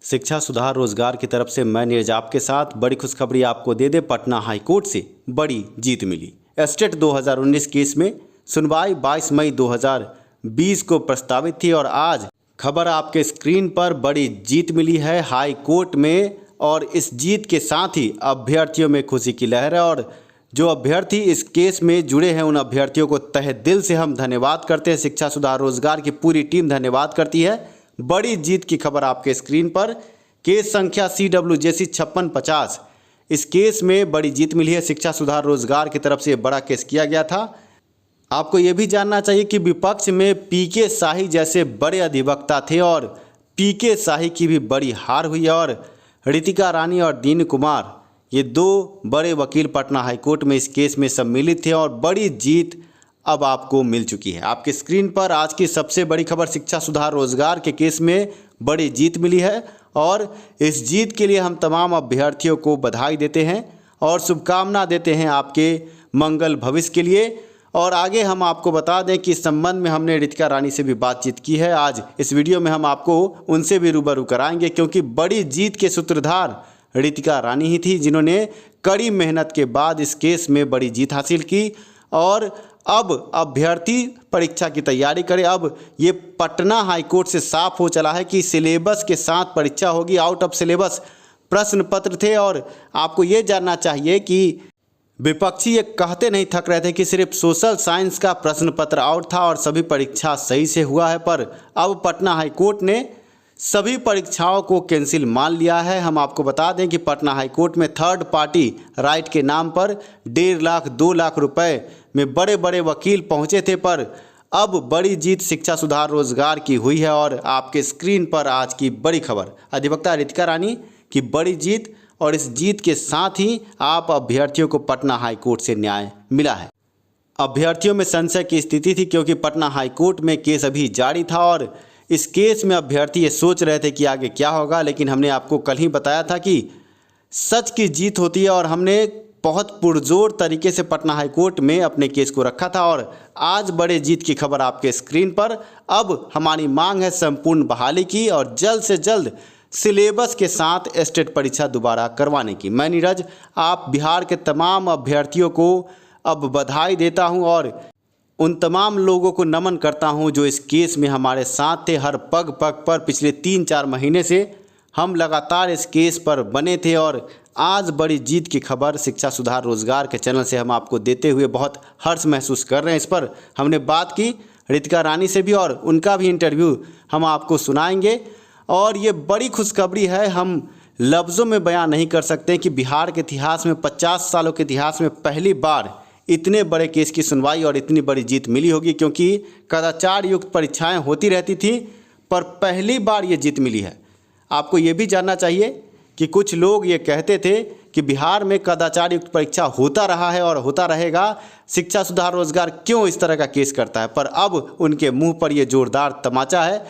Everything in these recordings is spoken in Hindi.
शिक्षा सुधार रोजगार की तरफ से मैं नीरज आपके साथ बड़ी खुशखबरी आपको दे दे। पटना हाईकोर्ट से बड़ी जीत मिली। एस्टेट 2019 केस में सुनवाई 22 मई 2020 को प्रस्तावित थी और आज खबर आपके स्क्रीन पर बड़ी जीत मिली है हाई कोर्ट में। और इस जीत के साथ ही अभ्यर्थियों में खुशी की लहर है और जो अभ्यर्थी इस केस में जुड़े हैं उन अभ्यर्थियों को तहे दिल से हम धन्यवाद करते हैं। शिक्षा सुधार रोजगार की पूरी टीम धन्यवाद करती है। बड़ी जीत की खबर आपके स्क्रीन पर। केस संख्या CWJC 5650। इस केस में बड़ी जीत मिली है। शिक्षा सुधार रोजगार की तरफ से बड़ा केस किया गया था। आपको ये भी जानना चाहिए कि विपक्ष में PK शाही जैसे बड़े अधिवक्ता थे और PK शाही की भी बड़ी हार हुई और ऋतिका रानी और दीन कुमार ये दो बड़े वकील पटना हाईकोर्ट में इस केस में सम्मिलित थे और बड़ी जीत अब आपको मिल चुकी है। आपके स्क्रीन पर आज की सबसे बड़ी खबर, शिक्षा सुधार रोजगार के केस में बड़ी जीत मिली है और इस जीत के लिए हम तमाम अभ्यर्थियों को बधाई देते हैं और शुभकामना देते हैं आपके मंगल भविष्य के लिए। और आगे हम आपको बता दें कि इस संबंध में हमने ऋतिका रानी से भी बातचीत की है। आज इस वीडियो में हम आपको उनसे भी रूबरू कराएंगे क्योंकि बड़ी जीत के सूत्रधार ऋतिका रानी ही थी जिन्होंने कड़ी मेहनत के बाद इस केस में बड़ी जीत हासिल की और अब अभ्यर्थी परीक्षा की तैयारी करें। अब ये पटना हाईकोर्ट से साफ हो चला है कि सिलेबस के साथ परीक्षा होगी। आउट ऑफ सिलेबस प्रश्न पत्र थे और आपको ये जानना चाहिए कि विपक्षी ये कहते नहीं थक रहे थे कि सिर्फ सोशल साइंस का प्रश्न पत्र आउट था और सभी परीक्षा सही से हुआ है, पर अब पटना हाईकोर्ट ने सभी परीक्षाओं को कैंसिल मान लिया है। हम आपको बता दें कि पटना हाईकोर्ट में थर्ड पार्टी राइट के नाम पर 1.5 लाख 2 लाख रुपए में बड़े बड़े वकील पहुंचे थे, पर अब बड़ी जीत शिक्षा सुधार रोजगार की हुई है। और आपके स्क्रीन पर आज की बड़ी खबर, अधिवक्ता ऋतिका रानी की बड़ी जीत और इस जीत के साथ ही आप अभ्यर्थियों को पटना हाईकोर्ट से न्याय मिला है। अभ्यर्थियों में संशय की स्थिति थी क्योंकि पटना हाईकोर्ट में केस अभी जारी था और इस केस में अभ्यर्थी ये सोच रहे थे कि आगे क्या होगा, लेकिन हमने आपको कल ही बताया था कि सच की जीत होती है और हमने बहुत पुरजोर तरीके से पटना हाईकोर्ट में अपने केस को रखा था और आज बड़े जीत की खबर आपके स्क्रीन पर। अब हमारी मांग है संपूर्ण बहाली की और जल्द से जल्द सिलेबस के साथ एस्टेट परीक्षा दोबारा करवाने की। मैं नीरज आप बिहार के तमाम अभ्यर्थियों को अब बधाई देता हूं और उन तमाम लोगों को नमन करता हूं जो इस केस में हमारे साथ थे। हर पग पग पर पिछले 3-4 महीने से हम लगातार इस केस पर बने थे और आज बड़ी जीत की खबर शिक्षा सुधार रोजगार के चैनल से हम आपको देते हुए बहुत हर्ष महसूस कर रहे हैं। इस पर हमने बात की ऋतिका रानी से भी और उनका भी इंटरव्यू हम आपको सुनाएंगे। और ये बड़ी खुशखबरी है, हम लफ्ज़ों में बयान नहीं कर सकते कि बिहार के इतिहास में 50 सालों के इतिहास में पहली बार इतने बड़े केस की सुनवाई और इतनी बड़ी जीत मिली होगी, क्योंकि कदाचार युक्त परीक्षाएं होती रहती थी पर पहली बार ये जीत मिली है। आपको ये भी जानना चाहिए कि कुछ लोग ये कहते थे कि बिहार में कदाचार युक्त परीक्षा होता रहा है और होता रहेगा, शिक्षा सुधार रोजगार क्यों इस तरह का केस करता है, पर अब उनके मुंह पर ये जोरदार तमाचा है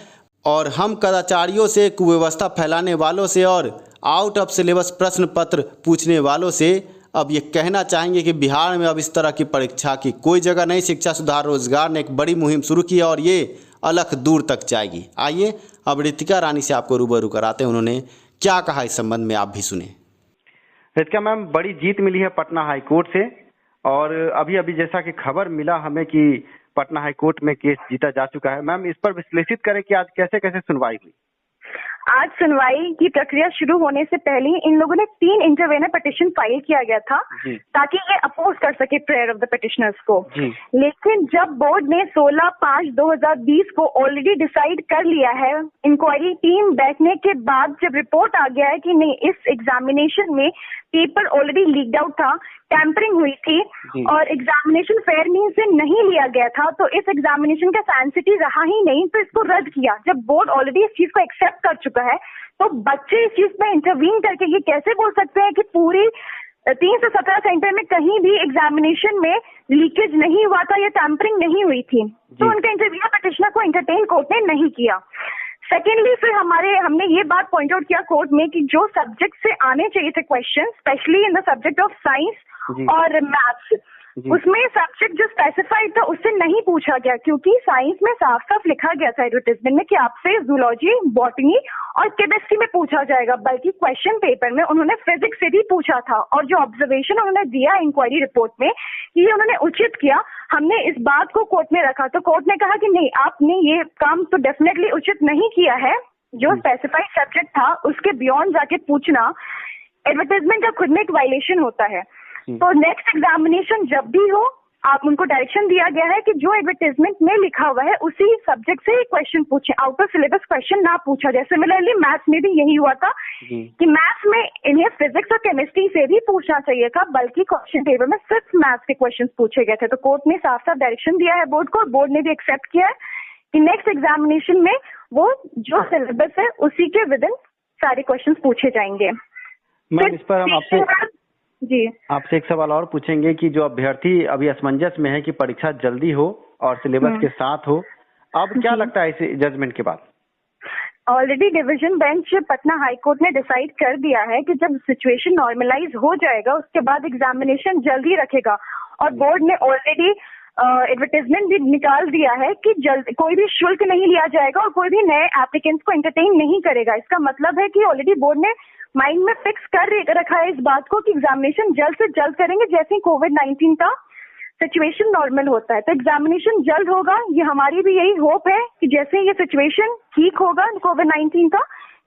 और हम कदाचारियों से, कुव्यवस्था फैलाने वालों से और आउट ऑफ सिलेबस प्रश्न पत्र पूछने वालों से अब ये कहना चाहेंगे कि बिहार में अब इस तरह की परीक्षा की कोई जगह नहीं। शिक्षा सुधार रोजगार ने एक बड़ी मुहिम शुरू की है और ये अलख दूर तक जाएगी। आइए अब ऋतिका रानी से आपको रूबरू कराते हैं, उन्होंने क्या कहा इस संबंध में, आप भी सुने। ऋतिका मैम, बड़ी जीत मिली है पटना हाईकोर्ट से और अभी जैसा कि खबर मिला हमें कि पटना हाईकोर्ट में केस जीता जा चुका है। मैम, इस पर विश्लेषित करें कि आज कैसे कैसे सुनवाई हुई। आज सुनवाई की प्रक्रिया शुरू होने से पहले इन लोगों ने 3 इंटरवेनर पिटीशन फाइल किया गया था ताकि ये अपोज कर सके प्रेयर ऑफ द पिटिशनर्स को। लेकिन जब बोर्ड ने 16/5/2020 को ऑलरेडी डिसाइड कर लिया है, इंक्वायरी टीम बैठने के बाद जब रिपोर्ट आ गया है कि नहीं, इस एग्जामिनेशन में पेपर ऑलरेडी लीक्ड आउट था, टैंपरिंग हुई थी और एग्जामिनेशन फेयर मीन से नहीं लिया गया था, तो इस एग्जामिनेशन का सैंसिटी रहा ही नहीं, तो इसको रद्द किया। जब बोर्ड ऑलरेडी इस चीज को एक्सेप्ट कर चुका है तो बच्चे इस चीज में इंटरवीन करके ये कैसे बोल सकते हैं कि पूरी 317 सेंटर में कहीं भी एग्जामिनेशन में लीकेज नहीं हुआ था या टैंपरिंग नहीं हुई थी। तो उनके इंटरव्यू पिटिशनर को एंटरटेन कोर्ट ने नहीं किया। सेकेंडली फिर हमने ये बात पॉइंट आउट किया कोर्ट में कि जो सब्जेक्ट से आने चाहिए थे question, specially in the subject of science और मैथ्स, उसमें सब्जेक्ट जो स्पेसिफाइड था उससे नहीं पूछा गया, क्योंकि साइंस में साफ साफ लिखा गया था एडवर्टाइजमेंट में कि आपसे जूलॉजी, बॉटनी और केमिस्ट्री में पूछा जाएगा, बल्कि क्वेश्चन पेपर में उन्होंने फिजिक्स से भी पूछा था। और जो ऑब्जर्वेशन उन्होंने दिया इंक्वायरी रिपोर्ट में, ये उन्होंने उचित किया, हमने इस बात को कोर्ट में रखा, तो कोर्ट ने कहा कि नहीं, आपने ये काम तो डेफिनेटली उचित नहीं किया है। जो स्पेसिफाइड सब्जेक्ट था उसके बियॉन्ड जाके पूछना एडवर्टाइजमेंट का खुद में एक वायलेशन होता है। तो नेक्स्ट एग्जामिनेशन जब भी हो, आप उनको डायरेक्शन दिया गया है कि जो एडवर्टाइजमेंट में लिखा हुआ है उसी सब्जेक्ट से क्वेश्चन पूछे, आउट ऑफ सिलेबस क्वेश्चन ना पूछा जाए। सिमिलरली मैथ्स में भी यही हुआ था कि मैथ्स में इन्हें फिजिक्स और केमिस्ट्री से भी पूछना चाहिए था, बल्कि क्वेश्चन पेपर में सिर्फ मैथ्स के क्वेश्चन पूछे गए थे। तो कोर्ट ने साफ साफ डायरेक्शन दिया है बोर्ड को, बोर्ड ने भी एक्सेप्ट किया है कि नेक्स्ट एग्जामिनेशन में वो जो सिलेबस है उसी के विद इन सारे क्वेश्चन पूछे जाएंगे। मैम इस पर हम आपसे एक सवाल और पूछेंगे कि जो अभ्यर्थी अभी असमंजस में है कि परीक्षा जल्दी हो और सिलेबस के साथ हो, अब क्या लगता है इस जजमेंट के बाद? Already division bench Patna high court ने डिसाइड कर दिया है कि जब सिचुएशन नॉर्मलाइज हो जाएगा उसके बाद एग्जामिनेशन जल्दी रखेगा। और बोर्ड ने ऑलरेडी एडवर्टाइजमेंट भी निकाल दिया है कि कोई भी शुल्क नहीं लिया जाएगा और कोई भी नए एप्लीकेंट्स को एंटरटेन नहीं करेगा। इसका मतलब है कि ऑलरेडी बोर्ड ने माइंड में फिक्स कर रखा है इस बात को कि एग्जामिनेशन जल्द से जल्द करेंगे जैसे ही कोविड-19 का सिचुएशन नॉर्मल होता है। तो एग्जामिनेशन जल्द होगा, ये हमारी भी यही होप है कि जैसे ही ये सिचुएशन ठीक होगा कोविड-19 का,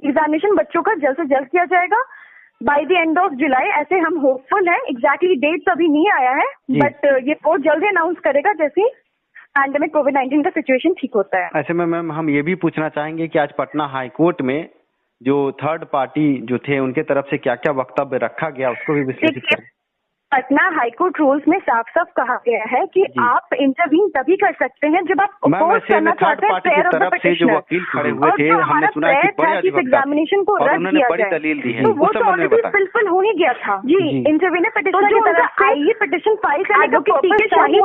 एग्जामिनेशन बच्चों का जल्द से जल्द किया जाएगा by the end of July. ऐसे हम होपफुल हैं। एग्जैक्टली डेट अभी नहीं आया है, बट ये बोर्ड जल्द अनाउंस करेगा जैसे ही पैंडेमिक कोविड-19 का सिचुएशन ठीक होता है। ऐसे में मैम हम ये भी पूछना चाहेंगे कि आज पटना हाई कोर्ट में जो थर्ड पार्टी जो थे उनके तरफ से क्या क्या वक्तव्य रखा गया, उसको भी विश्लेषित करें। पटना हाईकोर्ट रूल्स में साफ साफ कहा गया है कि आप इंटरवीन तभी कर सकते हैं जब आप अपोज करना चाहते हैं प्रेयर ऑफ द पिटिशनर। जो वकील खड़े हुए थे, हमने सुना कि बड़े एग्जामिनेशन को रद्द किया बड़ी जाए, दलील दी है, तो वो तो ऑलरेडी फुलफिल हो ही गया था। जी, इंटरवीनर पिटिशनर की तरफ से ये पिटिशन फाइल करने का पर्पस चाहिए।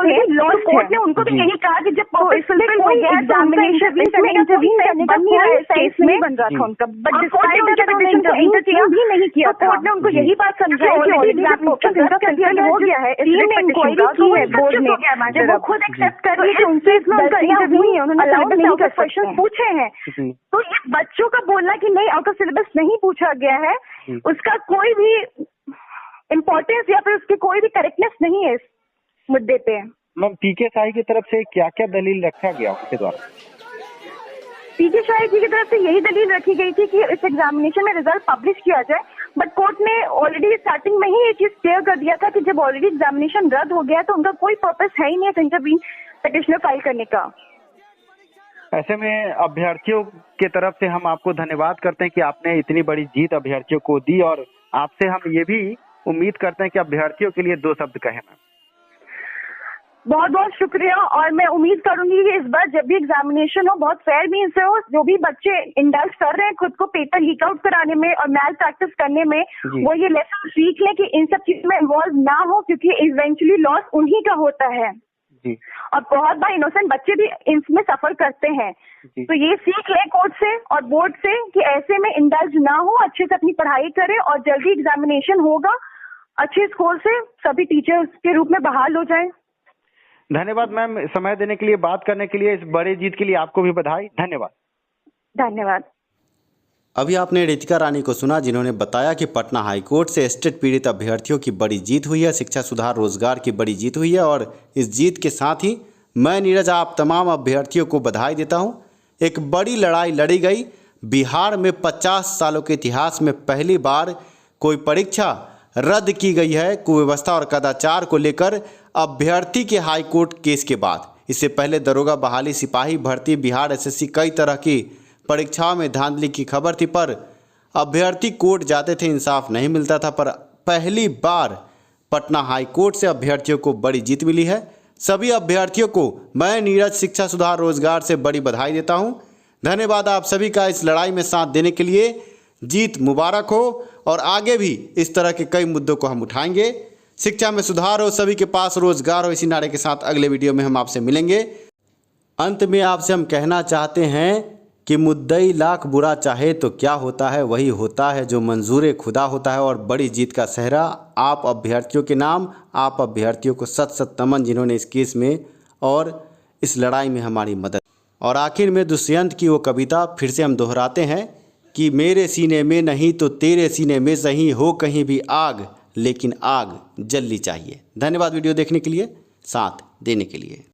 कोर्ट ने उनको भी यही कहा कि जब फुलफिल हो गया एग्जामिनेशन इंटरवीन करने का कोई केस नहीं बन रहा था उनका, बट डिस्पाइट दैट पिटिशन को इंटरवीन भी नहीं किया। कोर्ट ने उनको यही बात समझाई कि ऑलरेडी एग्जामिनेशन हो गया है, इंक्वायरी की है बोर्ड ने, जब वो खुद एक्सेप्ट कर रही है उनसे उनका इंटरव्यू उन्होंने क्वेश्चन पूछे हैं। तो ये बच्चों का बोलना कि नहीं आउट ऑफ सिलेबस नहीं पूछा गया है, उसका कोई भी इम्पोर्टेंस या फिर उसकी कोई भी करेक्टनेस नहीं है इस मुद्दे पे। मैम पीके शाही की तरफ से क्या क्या दलील रखा गया उसके द्वारा? पीके शाही जी की तरफ से यही दलील रखी गई थी कि इस एग्जामिनेशन में रिजल्ट पब्लिश किया जाए, बट कोर्ट ने ऑलरेडी स्टार्टिंग में ही ये चीज क्लियर कर दिया था कि जब ऑलरेडी एग्जामिनेशन रद्द हो गया तो उनका कोई पर्पस है ही नहीं इंटरवीन पिटिशन फाइल करने का। ऐसे में अभ्यर्थियों के तरफ से हम आपको धन्यवाद करते हैं कि आपने इतनी बड़ी जीत अभ्यर्थियों को दी, और आपसे हम ये भी उम्मीद करते हैं कि अभ्यर्थियों के लिए 2 शब्द कहें। मैम बहुत बहुत शुक्रिया, और मैं उम्मीद करूंगी कि इस बार जब भी एग्जामिनेशन हो बहुत फेयर मीन से हो। जो भी बच्चे इंडल्ज कर रहे हैं खुद को पेपर लीक आउट कराने में और मैल प्रैक्टिस करने में, वो ये लेसन सीख लें कि इन सब चीजों में इन्वॉल्व ना हो, क्योंकि इवेंचुअली लॉस उन्हीं का होता है जी। और बहुत बार इनोसेंट बच्चे भी इसमें सफर करते हैं। तो ये सीख लें कोर्ट से और बोर्ड से कि ऐसे में इंडल्ज ना हो, अच्छे से अपनी पढ़ाई करें और जल्दी एग्जामिनेशन होगा, अच्छे स्कोर से सभी टीचर्स के रूप में बहाल हो जाए। धन्यवाद मैम, समय देने के लिए, बात करने के लिए, इस बड़े जीत के लिए आपको भी बधाई। धन्यवाद। धन्यवाद। अभी आपने रितिका रानी को सुना, जिन्होंने बताया कि पटना हाईकोर्ट से एस्टेट पीड़ित अभ्यर्थियों की बड़ी जीत हुई है, शिक्षा सुधार रोजगार की बड़ी जीत हुई है। और इस जीत के साथ ही मैं नीरज आप तमाम अभ्यर्थियों को बधाई देता हूँ। एक बड़ी लड़ाई लड़ी गई। बिहार में 50 सालों के इतिहास में पहली बार कोई परीक्षा रद्द की गई है कुव्यवस्था और कदाचार को लेकर अभ्यर्थी के हाईकोर्ट केस के बाद। इससे पहले दरोगा बहाली, सिपाही भर्ती, बिहार एसएससी, कई तरह की परीक्षाओं में धांधली की खबर थी, पर अभ्यर्थी कोर्ट जाते थे, इंसाफ नहीं मिलता था। पर पहली बार पटना हाईकोर्ट से अभ्यर्थियों को बड़ी जीत मिली है। सभी अभ्यर्थियों को मैं नीरज शिक्षा सुधार रोजगार से बड़ी बधाई देता हूं। धन्यवाद आप सभी का इस लड़ाई में साथ देने के लिए। जीत मुबारक हो, और आगे भी इस तरह के कई मुद्दों को हम उठाएंगे। शिक्षा में सुधार हो, सभी के पास रोजगार हो, इसी नारे के साथ अगले वीडियो में हम आपसे मिलेंगे। अंत में आपसे हम कहना चाहते हैं कि मुद्दई लाख बुरा चाहे तो क्या होता है, वही होता है जो मंजूर खुदा होता है। और बड़ी जीत का सेहरा आप अभ्यर्थियों के नाम, आप अभ्यर्थियों को सत सत नमन जिन्होंने इस केस में और इस लड़ाई में हमारी मदद। और आखिर में दुष्यंत की वो कविता फिर से हम दोहराते हैं कि मेरे सीने में नहीं तो तेरे सीने में सही हो कहीं भी आग, लेकिन आग जलनी चाहिए। धन्यवाद वीडियो देखने के लिए, साथ देने के लिए।